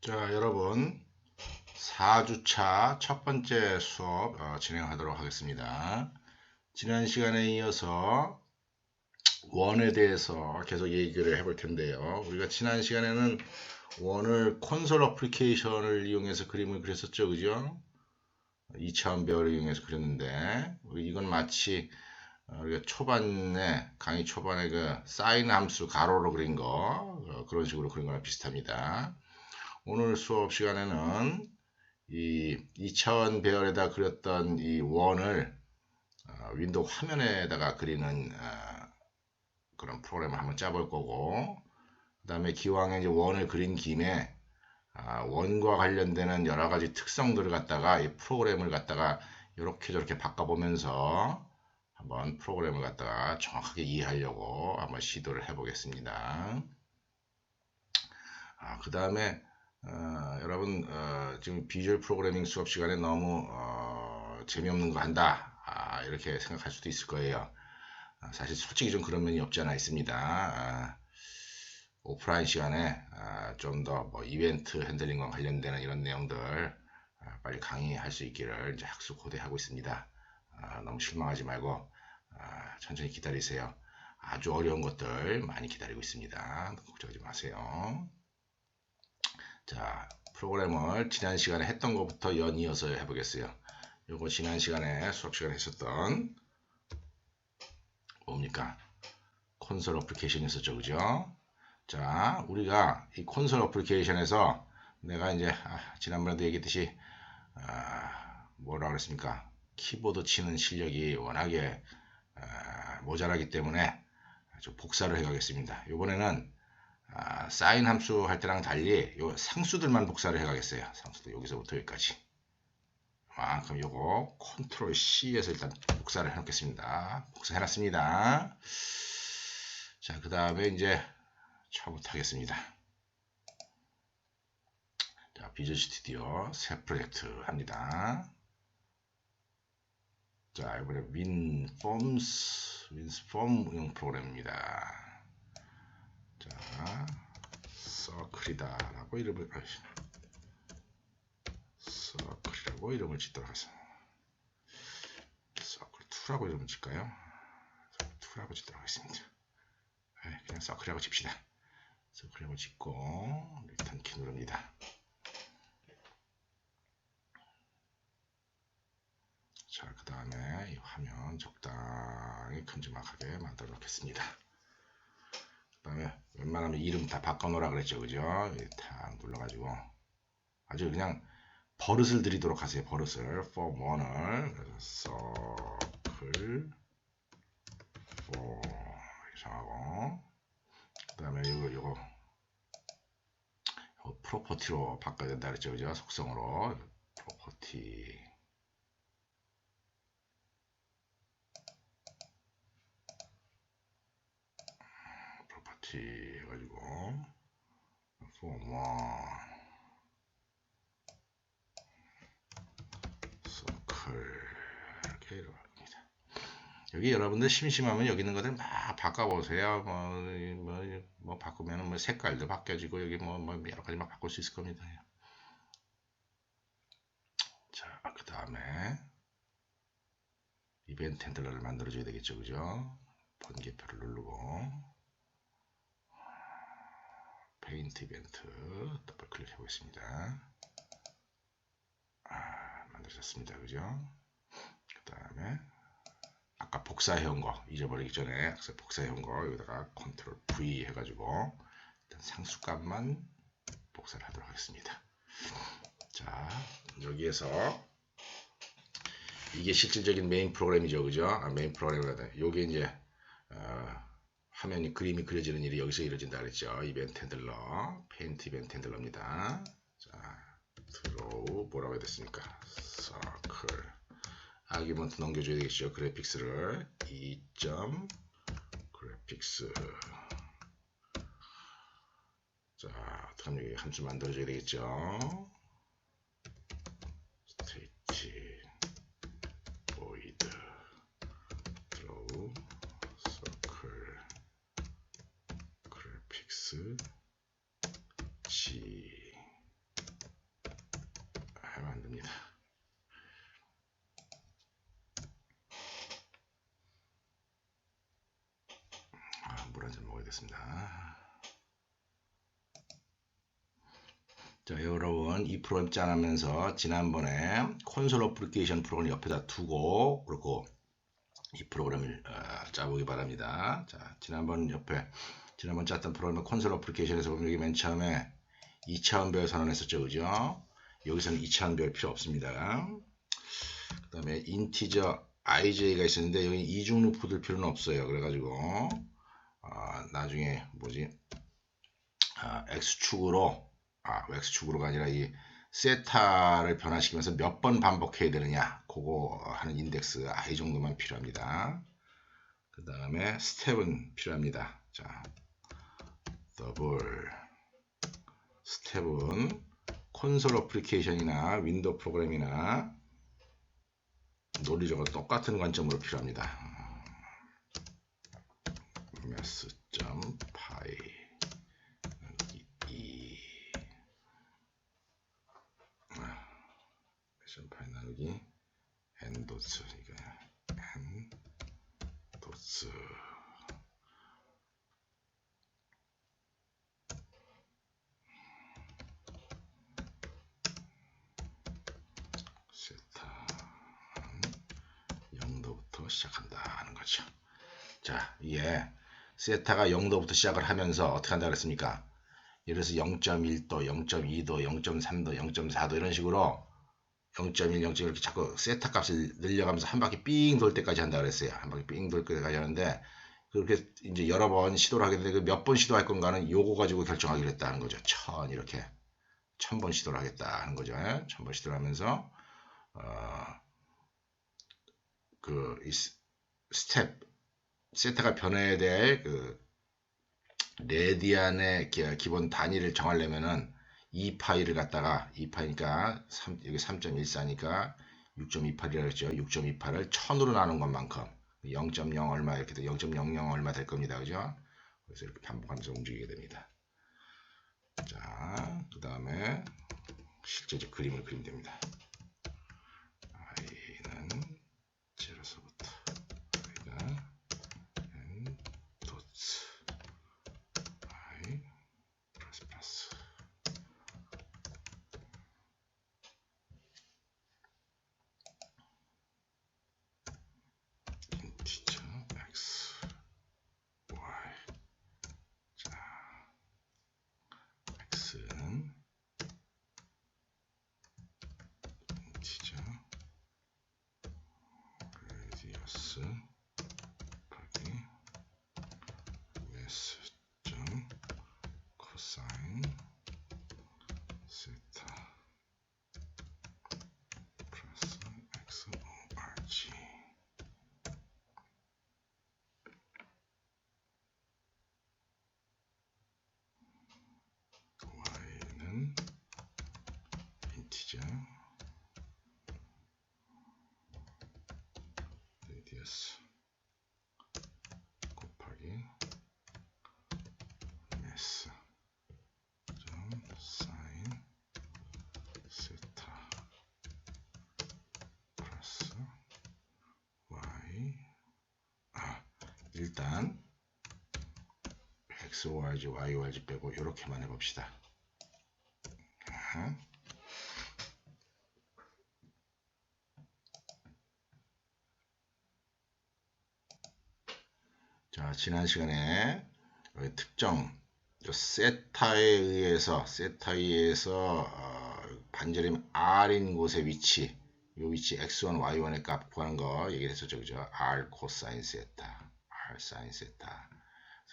자, 여러분, 4주차 첫 번째 수업 진행하도록 하겠습니다. 지난 시간에 이어서 원에 대해서 계속 얘기를 해볼 텐데요. 우리가 지난 시간에는 원을 콘솔 어플리케이션을 이용해서 그림을 그렸었죠, 그죠? 2차원 배열을 이용해서 그렸는데, 이건 마치 우리가 초반에, 강의 초반에 그 사인 함수 가로로 그린 거, 그런 식으로 그린 거랑 비슷합니다. 오늘 수업 시간에는 이 2차원 배열에다 그렸던 이 원을 윈도우 화면에다가 그리는 그런 프로그램을 한번 짜볼 거고, 그 다음에 기왕에 이제 원을 그린 김에 원과 관련되는 여러 가지 특성들을 갖다가 이 프로그램을 갖다가 이렇게 저렇게 바꿔보면서 한번 프로그램을 갖다가 정확하게 이해하려고 한번 시도를 해보겠습니다. 그 다음에 여러분 지금 비주얼 프로그래밍 수업 시간에 너무 재미없는 거 한다 이렇게 생각할 수도 있을 거예요. 사실 솔직히 좀 그런 면이 없지 않아 있습니다. 오프라인 시간에 좀 더 뭐 이벤트 핸들링과 관련되는 이런 내용들 빨리 강의할 수 있기를 이제 학수 고대하고 있습니다. 너무 실망하지 말고 천천히 기다리세요. 아주 어려운 것들 많이 기다리고 있습니다. 걱정하지 마세요. 자, 프로그램을 지난 시간에 했던 것부터 연이어서 해보겠어요. 요거 지난 시간에 수업 시간에 했었던 뭡니까? 콘솔 어플리케이션이 있었죠, 그죠? 자, 우리가 이 콘솔 어플리케이션에서 내가 이제 지난번에도 얘기했듯이 뭐라 그랬습니까? 키보드 치는 실력이 워낙에 모자라기 때문에 좀 복사를 해가겠습니다. 이번에는 사인 함수 할 때랑 달리 요 상수들만 복사를 해가겠어요. 상수들 여기서부터 여기까지. 그럼 요거 컨트롤 C에서 일단 복사를 해놓겠습니다. 복사해놨습니다. 자, 그 다음에 이제 처음부터 하겠습니다. 자, 비주얼 스튜디오 새 프로젝트 합니다. 자, 이번에 윈폼 프로그램입니다. 자, 서클이다라고 이름을 짓도록 하겠습니다. 서클2라고 이름을 짓까요? 서클2라고 짓도록 하겠습니다. 그냥 서클이라고 칩시다. 서클이라고 짓고 리턴 키 누릅니다. 자, 그 다음에 이 화면 적당히 큼지막하게 만들어 놓겠습니다. 그 다음에 웬만하면 이름 다 바꿔놓으라 그랬죠, 그죠? 탁 눌러가지고 아주 그냥 버릇을 들이도록 하세요. 버릇을 form 1을 서클 4 이상하고, 그 다음에 요거 프로퍼티로 바꿔야 된다 그랬죠, 그죠? 속성으로 프로퍼티 해가지고 form 1 서클 이렇게 이렇습니다. 여기 여러분들 심심하면 여기 있는 것들 막 바꿔보세요. 뭐 바꾸면은 뭐 색깔도 바뀌어지고 여기 뭐 여러 가지 막 바꿀 수 있을 겁니다. 자, 그 다음에 이벤트 핸들러를 만들어줘야 되겠죠, 그죠? 번개표를 누르고 페인트 이벤트 더블 클릭해 보겠습니다. 만들어졌습니다, 그죠? 그 다음에 아까 복사해온 거 잊어버리기 전에 복사해온 거 여기다가 컨트롤 V 해가지고 일단 상수값만 복사를 하도록 하겠습니다. 자, 여기에서 이게 실질적인 메인 프로그램이죠, 그죠? 메인 프로그램이다. 요게 이제 화면이 그림이 그려지는 일이 여기서 이루어진다 그랬죠. 이벤트 핸들러, 페인트 이벤트 핸들러입니다. 자, 드로우 뭐라고 해야 됐습니까? 서클 아규먼트 넘겨줘야 되겠죠. 그래픽스를 2점 그래픽스. 자, 어떡하면 여기 함수 만들어줘야 되겠죠. 스테이지 보이드 드로우 서클 그래픽스 G. 하겠습니다. 자, 여러분 이 프로그램 짜면서 지난번에 콘솔 어플리케이션 프로그램 옆에다 두고 그렇고 이 프로그램을 짜보기 바랍니다. 자, 지난번 짰던 프로그램 콘솔 어플리케이션에서 보면 여기 맨 처음에 2차원 배열 선언했었죠, 그죠? 여기서는 2차원 배열 필요 없습니다. 그 다음에 인티저 IJ가 있었는데 여기 이중 루프 둘 필요는 없어요. 그래가지고 나중에 X축으로가 아니라 이 세타를 변화시키면서 몇 번 반복해야 되느냐 그거 하는 인덱스 I 정도만 필요합니다. 그 다음에 스텝은 필요합니다. 자, 더블 스텝은 콘솔 어플리케이션이나 윈도우 프로그램이나 논리적으로 똑같은 관점으로 필요합니다. mass.py 파이 나누기 n 도츠 이거 n 도츠 세타 0도부터 시작한다 하는 거죠. 자, 이게 세타가 0도부터 시작을 하면서 어떻게 한다 그랬습니까? 예를 들어서 0.1도, 0.2도, 0.3도, 0.4도 이런 식으로 0.1, 0.1 이렇게 자꾸 세타 값을 늘려가면서 한 바퀴 삥 돌 때까지 한다 그랬어요. 한 바퀴 삥 돌 때까지 하는데 그렇게 이제 여러 번 시도를 하게 되는데 몇 번 시도할 건가는 요거 가지고 결정하기로 했다는 거죠. 이렇게 1000번 시도를 하겠다 하는 거죠. 1000번 시도를 하면서 이 스텝 세타가 변해야 될 레디안의 기본 단위를 정하려면은 2파이를 갖다가 2파이니까 여기 3.14니까 6.28이라고 했죠. 6.28을 1000으로 나눈 것만큼 0.0 얼마 이렇게 0.00 얼마 될 겁니다. 그죠? 그래서 이렇게 반복하면서 움직이게 됩니다. 자, 그 다음에 실제적 그림을 그리면 됩니다. i는 0서부터 i가 n 도츠 i 플러스 인티저 x y 자 x는 인티저 레디어스 곱하기 mass.cosine 세타 플러스 xorg y는 인티저 레디어스 곱하기 mass sin 세타 플러스 y 일단 xorg, yorg 빼고 이렇게만 해봅시다. 자, 지난 시간에 특정 세타에 의해서 반절임 r인 곳의 위치, 이 위치 x1, y1의 값 구하는 거 얘기했었죠, 그죠? r 코사인 세타, r 사인 세타.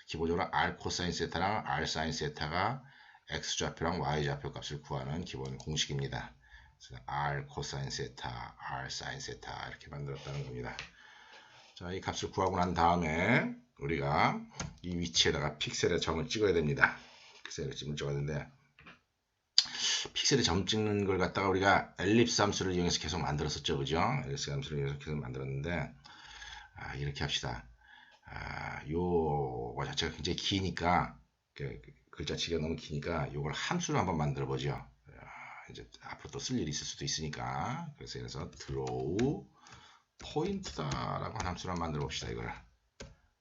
기본적으로 r 코사인 세타랑 r 사인 세타가 x 좌표랑 y 좌표 값을 구하는 기본 공식입니다. 그래서 r 코사인 세타, r 사인 세타 이렇게 만들었다는 겁니다. 자, 이 값을 구하고 난 다음에 우리가 이 위치에다가 픽셀의 점을 찍어야 됩니다. 픽셀의 점을 찍어야 되는데 픽셀의 점 찍는 걸 갖다가 우리가 엘립스 함수를 이용해서 계속 만들었었죠, 그죠? 엘립스 함수를 이용해서 계속 만들었는데 이렇게 합시다. 요거 자체가 굉장히 기니까 글자치기가 너무 기니까 요걸 함수로 한번 만들어 보죠. 이제 앞으로 또 쓸 일이 있을 수도 있으니까 그래서 draw 포인트다라고 하는 함수를 한번 만들어 봅시다. 이거를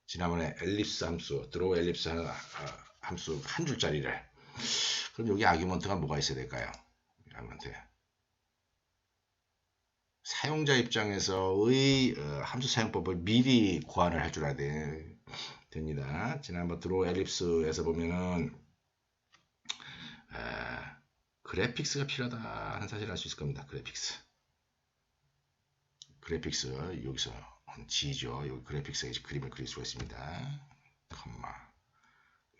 지난번에 엘립스 함수, 드로우 엘립스 함수 한 줄짜리를. 그럼 여기 아규먼트가 뭐가 있어야 될까요? 아규먼트. 사용자 입장에서의 함수 사용법을 미리 고안을 할 줄 알아야 됩니다. 지난번 드로우 엘립스에서 보면은 그래픽스가 필요하다 하는 사실을 알 수 있을 겁니다. 그래픽스 여기서 G죠. 여기 그래픽스에 그림을 그릴 수가 있습니다. 컴마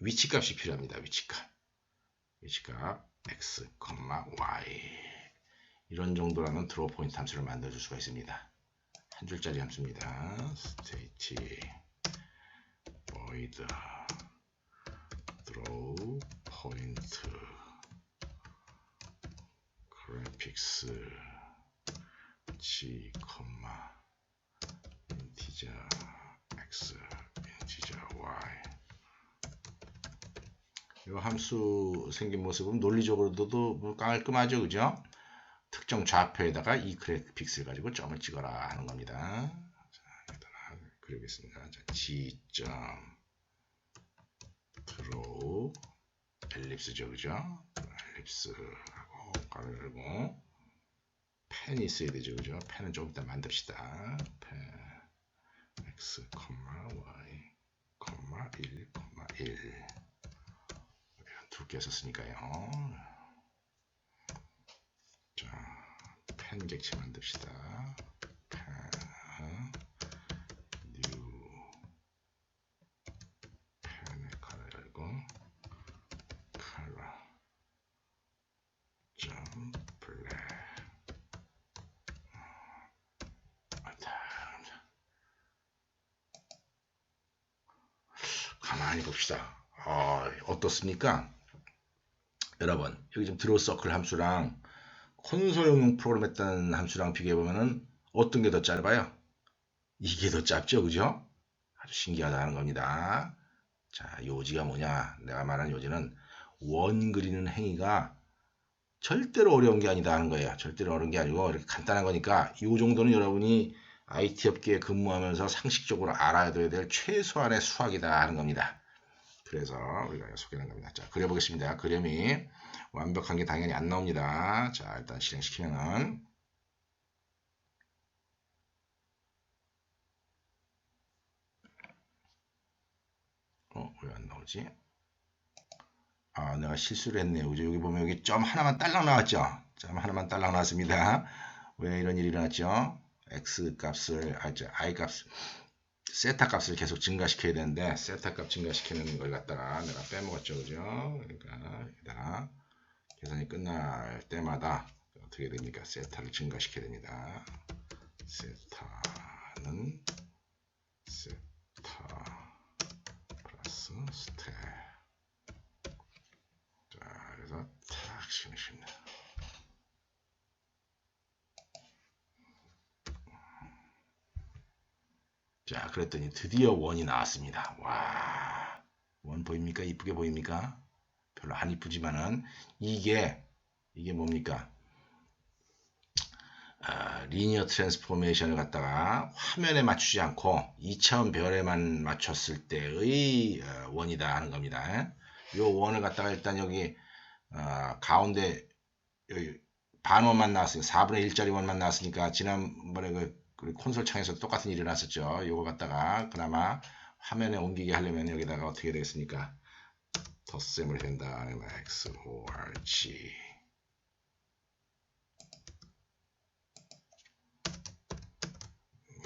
위치값이 필요합니다. 위치값 x, y 이런 정도라면 드로우 포인트 함수를 만들어줄 수가 있습니다. 한 줄짜리 함수입니다. state void draw point graphics g, integer x, integer y. 이 함수 생긴 모습은 논리적으로도 깔끔하죠, 그죠? 특정 좌표에다가 이 그래픽스를 가지고 점을 찍어라 하는 겁니다. 자, 여기다가 그리겠습니다. 자, G 점 드로우 엘립스죠, 그죠? 엘립스하고 가로 열고 펜이 있어야 되죠, 그죠? 펜은 조금 이따 만듭시다. 펜 x, y, 1, 1 두 개 썼으니까요. 자, 펜 객체 만듭시다. 펜, new, 펜의 컬러 열고, 컬러, 점, 블랙. 가만히 봅시다. 어떻습니까? 여러분, 여기 좀 드로우 서클 함수랑 콘솔용 프로그램 했던 함수랑 비교해보면은 어떤 게 더 짧아요? 이게 더 짧죠, 그죠? 아주 신기하다는 겁니다. 자, 요지가 뭐냐? 내가 말하는 요지는 원 그리는 행위가 절대로 어려운 게 아니다 하는 거예요. 절대로 어려운 게 아니고 이렇게 간단한 거니까 이 정도는 여러분이 IT 업계에 근무하면서 상식적으로 알아야 될 최소한의 수학이다 하는 겁니다. 그래서 우리가 소개하는 겁니다. 자, 그려보겠습니다. 그림이 완벽한 게 당연히 안 나옵니다. 자, 일단 실행시키면은 왜 안 나오지? 내가 실수를 했네요. 그죠? 여기 보면 여기 점 하나만 딸랑 나왔죠? 점 하나만 딸랑 나왔습니다. 왜 이런 일이 일어났죠? x 값을, i 값, 세타 값을 계속 증가시켜야 되는데, 세타 값 증가시키는 걸 갖다가 내가 빼먹었죠. 그죠? 그러니까 여기다가 계산이 끝날 때마다 어떻게 됩니까? 세타를 증가시켜야 됩니다. 세타는 세타 플러스 스텝. 자, 그래서 탁 시킵니다. 자, 그랬더니 드디어 원이 나왔습니다. 와, 원 보입니까? 이쁘게 보입니까? 별로 안 이쁘지만은 이게 뭡니까? 리니어 트랜스포메이션을 갖다가 화면에 맞추지 않고 2차원 별에만 맞췄을 때의 원이다 하는 겁니다. 이 원을 갖다가 일단 여기 가운데 여기 반원만 나왔으니까 4분의 1짜리 원만 나왔으니까 지난번에 그 콘솔 창에서 똑같은 일이 났었죠. 이거 갖다가 그나마 화면에 옮기게 하려면 여기다가 어떻게 되겠습니까? 덧셈을 한다. x, o, r, g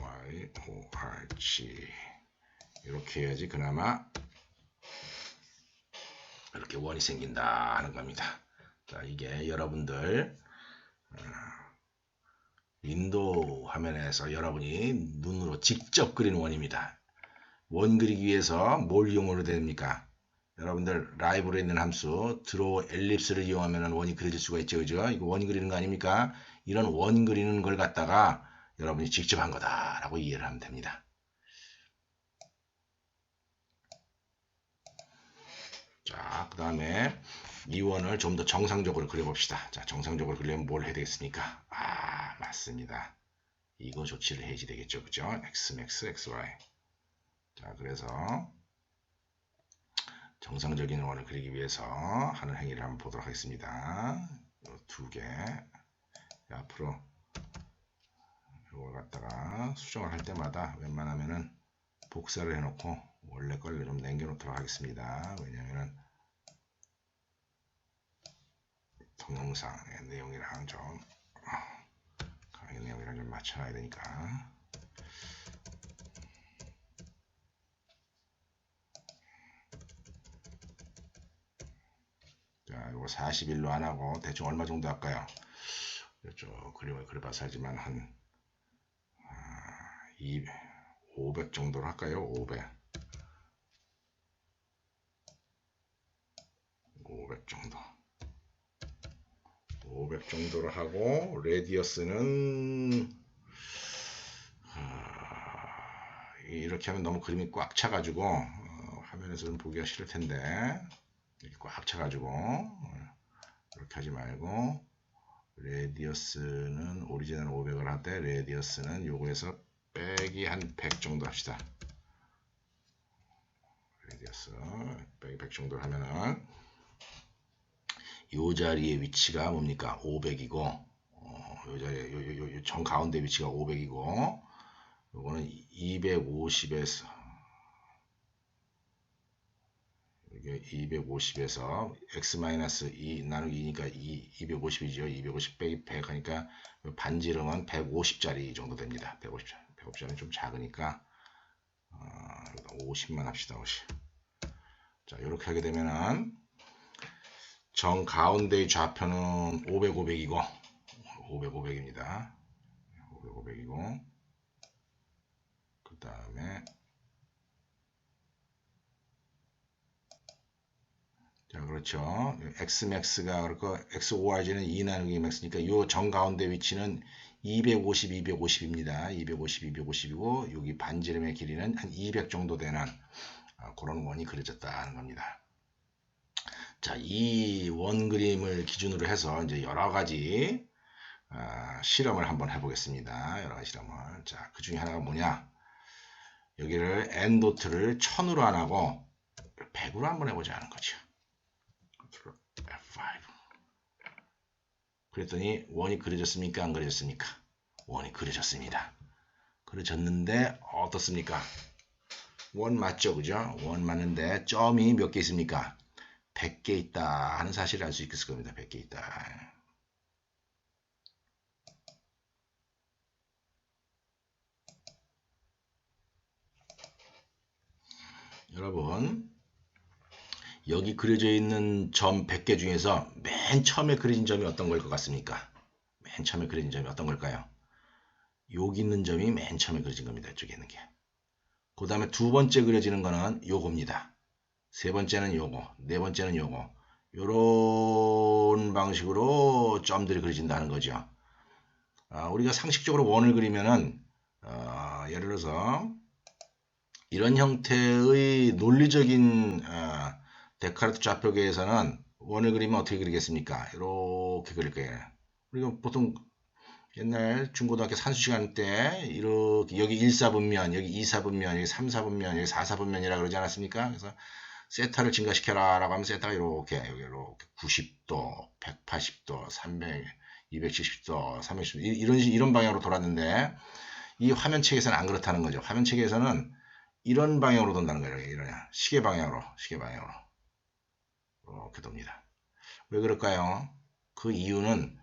y, o, r, g 이렇게 해야지 그나마 이렇게 원이 생긴다 하는 겁니다. 자, 이게 여러분들 윈도우 화면에서 여러분이 눈으로 직접 그리는 원입니다. 원 그리기 위해서 뭘 이용해야 됩니까? 여러분들 라이브로 있는 함수 드로우 엘립스를 이용하면 원이 그려질 수가 있죠. 그죠? 이거 원 그리는 거 아닙니까? 이런 원 그리는 걸 갖다가 여러분이 직접 한 거다라고 이해를 하면 됩니다. 자, 그 다음에 이 원을 좀 더 정상적으로 그려봅시다. 자, 정상적으로 그리려면 뭘 해야 되겠습니까? 맞습니다. 이거 조치를 해야지 되겠죠. 그죠? xmax, xy. 자, 그래서 정상적인 원을 그리기 위해서 하는 행위를 한번 보도록 하겠습니다. 두 개. 앞으로 이걸 갖다가 수정을 할 때마다 웬만하면은 복사를 해놓고 원래 걸 좀 남겨놓도록 하겠습니다. 왜냐면은 동영상의 내용이랑 좀 강의 내용이랑 좀 맞춰놔야 되니까. 자, 이거 41로 안 하고 대충 얼마 정도 할까요? 쭉 그림을 그려봐서 알지만 한 500 정도로 할까요? 500 정도. 500 정도로 하고 레디어스는 이렇게 하면 너무 그림이 꽉 차가지고 화면에서는 보기가 싫을 텐데 이렇게 꽉 차가지고 이렇게 하지 말고 레디어스는 오리지널 500을 할 때 레디어스는 요거에서 빼기 한 100 정도 합시다. 레디어스 빼기 100 정도 하면은 요 자리의 위치가 뭡니까? 500이고 요 자리에 요 정 가운데 위치가 500이고 요거는 250에서 이게 250에서 x-2 나누기 2니까 250이죠. 250 빼기 100 하니까 반지름은 150짜리 정도 됩니다. 150짜리는 좀 작으니까 50만 합시다. 50. 자, 이렇게 하게 되면은 정 가운데의 좌표는 500, 500이고 500, 500입니다. 500, 500이고 그 다음에 자, 그렇죠. xmax가 그렇고 xorg는 2 나누기 max니까 이 정 가운데 위치는 250, 250입니다. 250, 250이고 여기 반지름의 길이는 한 200 정도 되는 그런 원이 그려졌다는 겁니다. 자, 이 원 그림을 기준으로 해서 이제 여러 가지 실험을 한번 해보겠습니다. 여러 가지 실험을. 자, 그 중에 하나가 뭐냐? 여기를 n 도트를 1000으로 안 하고 100으로 한번 해보자는 거죠. F5. 그랬더니 원이 그려졌습니까? 안 그려졌습니까? 원이 그려졌습니다. 그려졌는데 어떻습니까? 원 맞죠? 그죠? 원 맞는데 점이 몇 개 있습니까? 100개 있다 하는 사실을 알 수 있을 겁니다. 100개 있다. 여러분 여기 그려져 있는 점 100개 중에서 맨 처음에 그려진 점이 어떤 걸 것 같습니까? 맨 처음에 그려진 점이 어떤 걸까요? 여기 있는 점이 맨 처음에 그려진 겁니다. 이쪽에 있는 게. 그 다음에 두 번째 그려지는 거는 요겁니다. 세 번째는 요거, 네 번째는 요거. 요런 방식으로 점들이 그려진다는 거죠. 우리가 상식적으로 원을 그리면은 예를 들어서 이런 형태의 논리적인 데카르트 좌표계에서는 원을 그리면 어떻게 그리겠습니까? 이렇게 그릴 거예요. 우리가 보통 옛날 중고등학교 산수 시간 때 이렇게 여기 1사분면, 여기 2사분면, 여기 3사분면, 여기 4사분면이라 그러지 않았습니까? 그래서 세타를 증가시켜라 라고 하면 세타가 이렇게 여기 이렇게 90도, 180도, 300, 270도, 360도 이런 방향으로 돌았는데 이 화면책에서는 안 그렇다는 거죠. 화면책에서는 이런 방향으로 돈다는 거예요. 이런 시계 방향으로 이렇게 돕니다. 왜 그럴까요? 그 이유는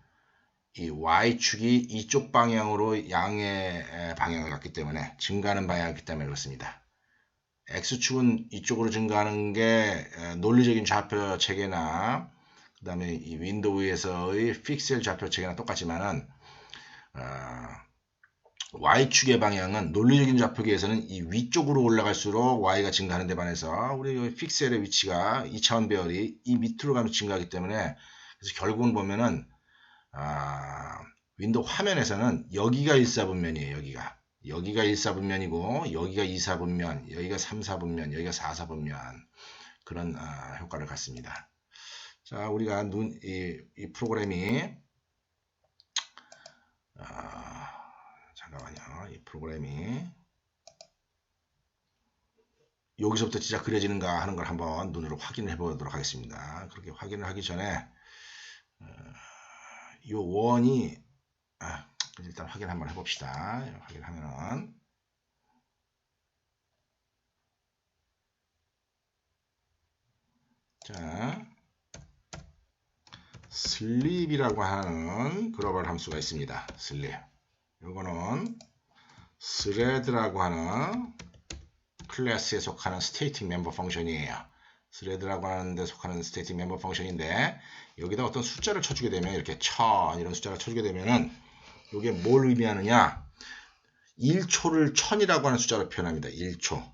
이 Y축이 이쪽 방향으로 양의 방향을 갖기 때문에 증가하는 방향을 갖기 때문에 그렇습니다. X축은 이쪽으로 증가하는 게 논리적인 좌표 체계나 그 다음에 이 윈도우에서의 픽셀 좌표 체계나 똑같지만은 Y축의 방향은 논리적인 좌표계에서는 이 위쪽으로 올라갈수록 Y가 증가하는 데 반해서 우리 픽셀의 위치가 2차원 배열이 이 밑으로 가면 증가하기 때문에 그래서 결국은 보면은 윈도우 화면에서는 여기가 1사분면이에요. 여기가 1사분면이고 여기가 2사분면, 여기가 3사분면, 여기가 4사분면 그런 효과를 갖습니다. 자, 우리가 이 프로그램이 잠깐만요. 이 프로그램이 여기서부터 진짜 그려지는가 하는 걸 한번 눈으로 확인해 보도록 하겠습니다. 그렇게 확인을 하기 전에 이 원이 일단 확인 한번 해봅시다. 확인하면은 자 슬립이라고 하는 글로벌 함수가 있습니다. 슬립. 이거는 스레드라고 하는 클래스에 속하는 스테이팅 멤버 펑션이에요. 스레드라고 하는 데 속하는 스테이팅 멤버 펑션인데 여기다 어떤 숫자를 쳐주게 되면 이렇게 1000 이런 숫자를 쳐주게 되면은 이게 뭘 의미하느냐 1초를 1000이라고 하는 숫자로 표현합니다. 1초를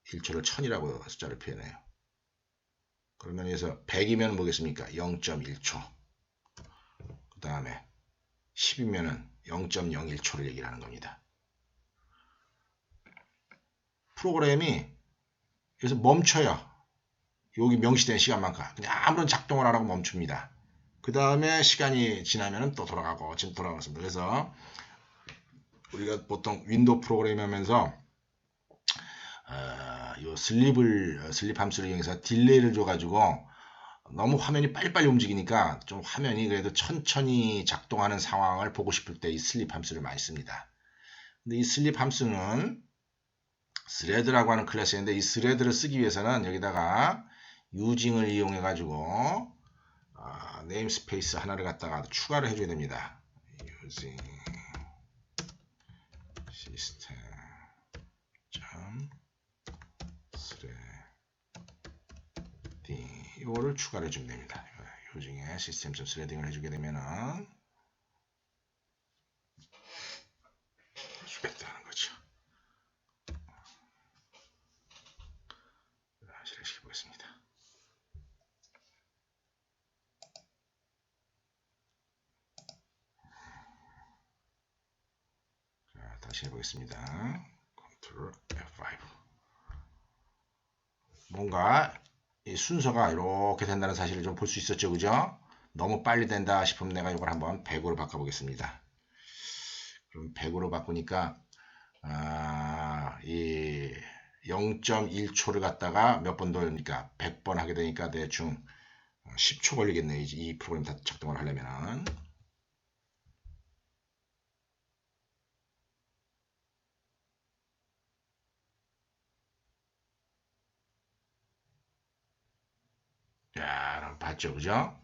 1000이라고 숫자를 표현해요. 그러면 여기서 100이면 뭐겠습니까? 0.1초. 그 다음에 10이면은 0.01초를 얘기를 하는 겁니다. 프로그램이 그래서 멈춰요. 여기 명시된 시간만큼 그냥 아무런 작동을 안 하고 멈춥니다. 그 다음에 시간이 지나면 또 돌아가고 지금 돌아갔습니다. 그래서 우리가 보통 윈도우 프로그램 하면서 요 슬립 함수를 이용해서 딜레이를 줘가지고 너무 화면이 빨리빨리 움직이니까 좀 화면이 그래도 천천히 작동하는 상황을 보고 싶을 때 이 슬립 함수를 많이 씁니다. 근데 이 슬립 함수는 스레드라고 하는 클래스인데 이 스레드를 쓰기 위해서는 여기다가 유징을 이용해 가지고 네임스페이스 하나를 갖다가 추가를 해줘야 됩니다. 유징 시스템 스레딩 이거를 추가를 해주면 됩니다. 유징에 시스템 스레딩을 해주게 되면은 주겠다는 거죠. 실행시켜 보겠습니다. 자, 다시 해보겠습니다. Ctrl F5. 뭔가 이 순서가 이렇게 된다는 사실을 좀 볼 수 있었죠, 그죠? 너무 빨리 된다 싶으면 내가 이걸 한번 100으로 바꿔보겠습니다. 그럼 100으로 바꾸니까 이 0.1초를 갖다가 몇 번 돌리니까 100번 하게 되니까 대충 10초 걸리겠네. 이 프로그램 다 작동을 하려면은. 자, 봤죠, 그죠?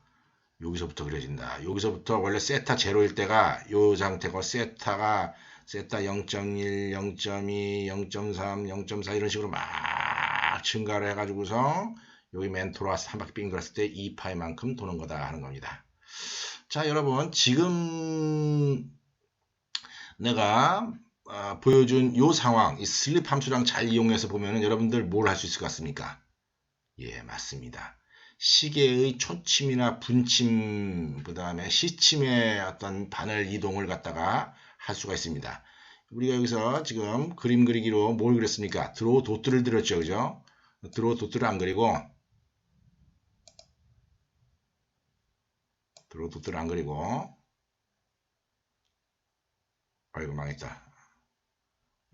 여기서부터 그려진다. 여기서부터 원래 세타 제로일 때가 이 상태고 세타 0.1, 0.2, 0.3, 0.4 이런 식으로 막 증가를 해가지고서 여기 맨 돌아와서 한 바퀴 빙 돌았을 때 2파이만큼 도는 거다 하는 겁니다. 자, 여러분 지금 내가 보여준 이 상황, 이 슬립 함수랑 잘 이용해서 보면은 여러분들 뭘 할 수 있을 것 같습니까? 예, 맞습니다. 시계의 초침이나 분침, 그 다음에 시침의 어떤 바늘 이동을 갖다가 할 수가 있습니다. 우리가 여기서 지금 그림 그리기로 뭘 그렸습니까? 드로우 도트를 들었죠, 그죠? 드로우 도트를 안 그리고, 아이고, 망했다.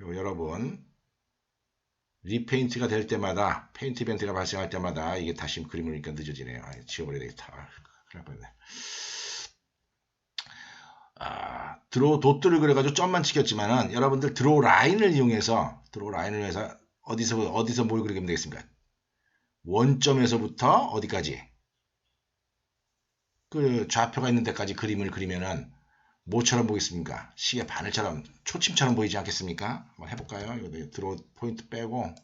여러분, 리페인트가 될 때마다, 페인트 이벤트가 발생할 때마다 이게 다시 그림을 그리니까 늦어지네요. 지워버려야 되겠다. 큰일 날 뻔했네. 드로우 도트를 그려가지고 점만 찍혔지만은 여러분들 드로우 라인을 이용해서 어디서 뭘 그리면 되겠습니까? 원점에서부터 어디까지 그 좌표가 있는 데까지 그림을 그리면은 뭐처럼 보겠습니까? 시계 바늘처럼 초침처럼 보이지 않겠습니까? 한번 해볼까요? 이거 드로우 포인트 빼고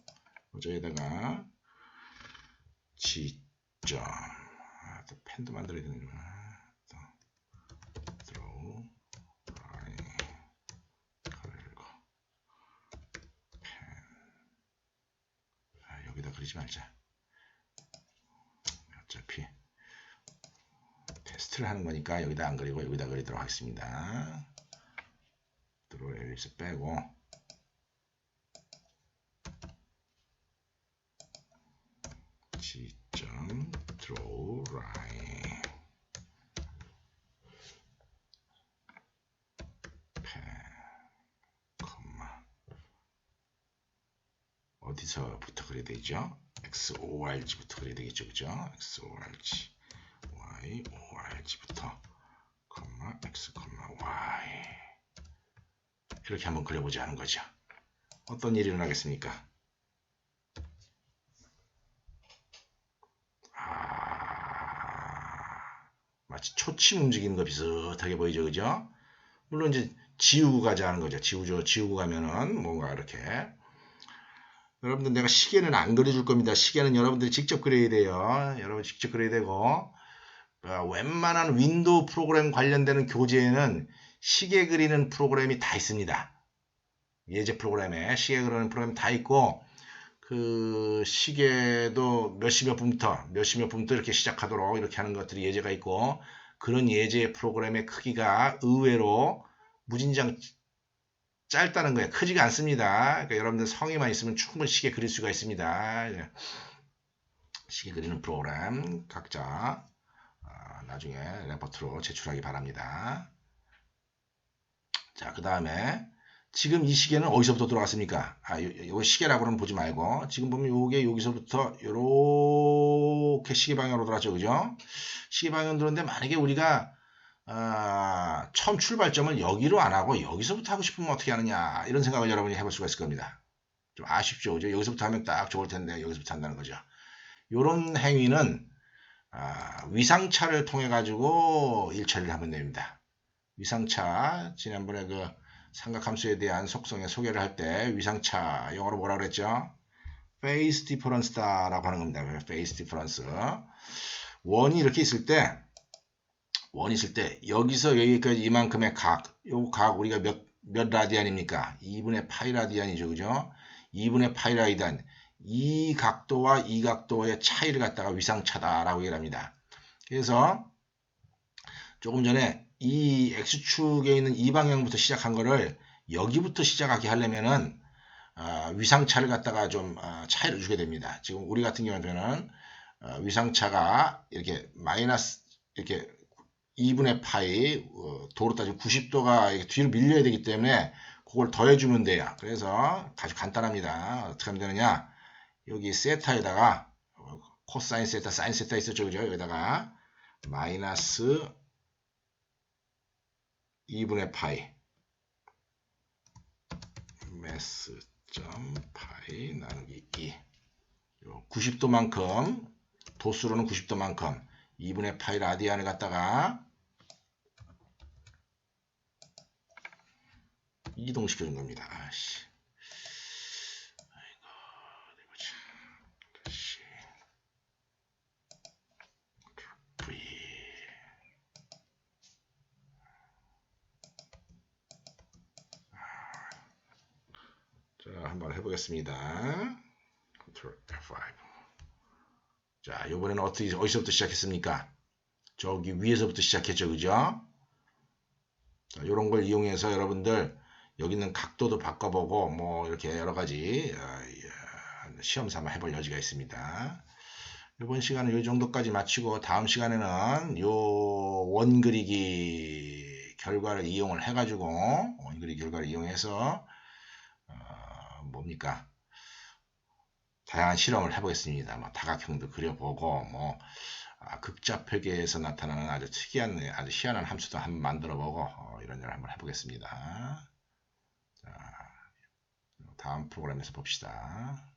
저기다가 지점 또 펜도 만들어야 되는구나. 드로우 라인 그리고 펜 여기다 그리지 말자. 어차피 테스트를 하는 거니까 여기다 안 그리고 여기다 그리도록 하겠습니다. 드로우 엘립스 빼고 지점 드로우 라인 펜 컴마 어디서부터 그려야 되죠? XORG부터 그려야 되겠죠, 그죠? XORG, Y, ORG부터, X, Y 이렇게 한번 그려보자 하는 거죠. 어떤 일이 일어나겠습니까? 마치 초침 움직이는 거 비슷하게 보이죠, 그죠? 물론 이제 지우고 가자 하는 거죠. 지우고 가면은 뭔가 이렇게. 여러분들 내가 시계는 안 그려줄 겁니다. 시계는 여러분들이 직접 그려야 돼요. 여러분 직접 그려야 되고 웬만한 윈도우 프로그램 관련되는 교재에는 시계 그리는 프로그램이 다 있습니다. 예제 프로그램에 시계 그리는 프로그램 다 있고 그 시계도 몇십 몇 분부터 이렇게 시작하도록 이렇게 하는 것들이 예제가 있고 그런 예제 프로그램의 크기가 의외로 무진장 짧다는 거예요. 크지가 않습니다. 그러니까 여러분들 성의만 있으면 충분히 시계 그릴 수가 있습니다. 시계 그리는 프로그램 각자 나중에 레포트로 제출하기 바랍니다. 자, 그 다음에 지금 이 시계는 어디서부터 들어갔습니까? 요 시계라고는 보지 말고 지금 보면 요게 여기서부터 요렇게 시계 방향으로 들어갔죠, 그죠? 시계 방향으로 들었는데 만약에 우리가 처음 출발점을 여기로 안 하고 여기서부터 하고 싶으면 어떻게 하느냐 이런 생각을 여러분이 해볼 수가 있을 겁니다. 좀 아쉽죠, 그죠? 여기서부터 하면 딱 좋을 텐데 여기서부터 한다는 거죠. 요런 행위는 위상차를 통해 가지고 일처리를 하면 됩니다. 위상차 지난번에 그 삼각함수에 대한 속성의 소개를 할 때 위상차 영어로 뭐라 그랬죠? phase difference다라고 하는 겁니다. phase difference. 원이 이렇게 있을 때 여기서 여기까지 이만큼의 요 각 우리가 몇 라디안입니까? 2분의 파이 라디안이죠, 그죠? 2분의 파이 라디안. 이 각도와 이 각도의 차이를 갖다가 위상차다라고 얘기를 합니다. 그래서 조금 전에 이 X축에 있는 이 방향부터 시작한 거를 여기부터 시작하게 하려면은 위상차를 갖다가 좀 차이를 주게 됩니다. 지금 우리 같은 경우에는 위상차가 이렇게 마이너스 이렇게 2분의 파이 도로 따지면 90도가 뒤로 밀려야 되기 때문에 그걸 더해주면 돼요. 그래서 아주 간단합니다. 어떻게 하면 되느냐? 여기 세타에다가 코사인 세타, 사인 세타 있었죠, 그죠? 여기다가 마이너스 2분의 파이 mass.파이 나누기 2 90도만큼 도수로는 90도만큼 2분의 파이 라디안을 갖다가 이동시키는 겁니다. 자, 한번 해보겠습니다. Ctrl F5. 자, 이번에는 어디서부터 시작했습니까? 저기 위에서부터 시작했죠, 그죠? 자, 이런 걸 이용해서 여러분들 여기 있는 각도도 바꿔보고 뭐 이렇게 여러 가지 시험 삼아 해볼 여지가 있습니다. 이번 시간은 이 정도까지 마치고 다음 시간에는 요 원그리기 결과를 이용을 해가지고 원그리기 결과를 이용해서 뭡니까? 다양한 실험을 해보겠습니다. 뭐 다각형도 그려보고 뭐 극좌표계에서 나타나는 아주 특이한 아주 희한한 함수도 한번 만들어보고 이런 일을 한번 해보겠습니다. 자, 다음 프로그램에서 봅시다.